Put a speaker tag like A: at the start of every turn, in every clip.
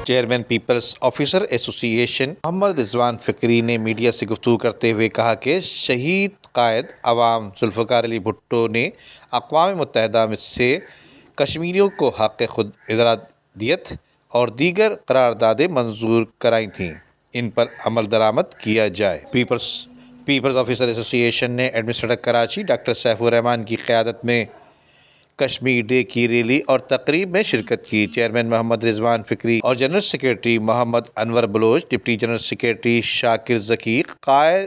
A: Chairman Peoples officer ایسوسی ایشن محمد رضوان فکری نے میڈیا سے گفتگو کرتے ہوئے کہا کہ شہید قائد عوام ذوالفقار علی بھٹو نے اقوام متحدہ سے کشمیریوں کو حق خود ارادیت اور دیگر قراردادیں منظور کرائی تھیں، ان پر عمل درآمد کیا جائے۔ پیپلز آفیسر ایسوسی ایشن نے ایڈمنسٹریٹر کراچی ڈاکٹر سیف الرحمان کی قیادت میں کشمیر ڈے کی ریلی اور تقریب میں شرکت کی۔ چیئرمین محمد رضوان فکری اور general secretary Muhammad Anwar Baloch, deputy general secretary شاکر ذکیر، قائد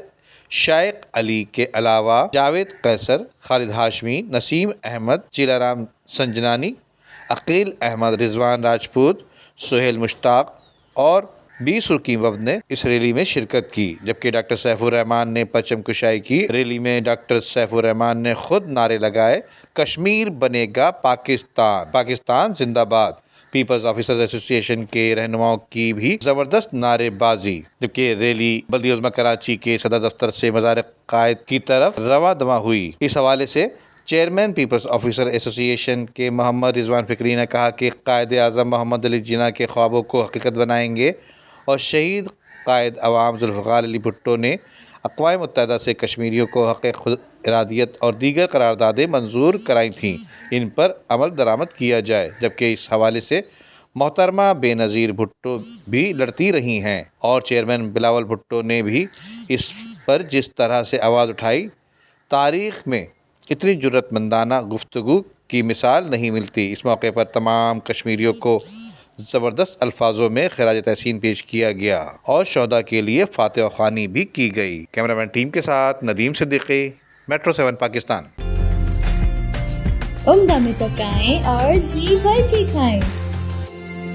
A: شائق علی کے علاوہ جاوید قیصر، خالد ہاشمی، نسیم احمد، چیلا رام سنجنانی، عقیل احمد، رضوان راجپوت، سہیل مشتاق اور 20 رکن وفد نے اس ریلی میں شرکت کی، جبکہ ڈاکٹر سیف الرحمان نے پرچم کشائی کی۔ ریلی میں ڈاکٹر سیف الرحمان نے خود نعرے لگائے، کشمیر بنے گا پاکستان، پاکستان زندہ باد۔ پیپلز آفیسرز ایسوسی ایشن کے رہنماؤں کی بھی زبردست نعرے بازی، جبکہ ریلی بلدیہ عظمیٰ کراچی کے صدر دفتر سے مزار قائد کی طرف رواں دواں ہوئی۔ اس حوالے سے چیئرمین پیپلز آفیسر ایسوسی ایشن کے محمد رضوان فکری نے کہا کہ قائد اعظم محمد علی جناح کے خوابوں کو حقیقت بنائیں گے اور شہید قائد عوام ذوالفقار علی بھٹو نے اقوام متحدہ سے کشمیریوں کو حق خود ارادیت اور دیگر قراردادیں منظور کرائی تھیں، ان پر عمل درآمد کیا جائے، جبکہ اس حوالے سے محترمہ بے نظیر بھٹو بھی لڑتی رہی ہیں اور چیئرمین بلاول بھٹو نے بھی اس پر جس طرح سے آواز اٹھائی، تاریخ میں اتنی جرأت مندانہ گفتگو کی مثال نہیں ملتی۔ اس موقع پر تمام کشمیریوں کو زبردست الفاظوں میں خراج تحسین پیش کیا گیا اور شہداء کے لیے فاتحہ خوانی بھی کی گئی۔ کیمرہ مین ٹیم کے ساتھ ندیم صدیقی، میٹرو 7 پاکستان۔
B: عمدہ میں پکائیں اور جی بھر کے کھائیں۔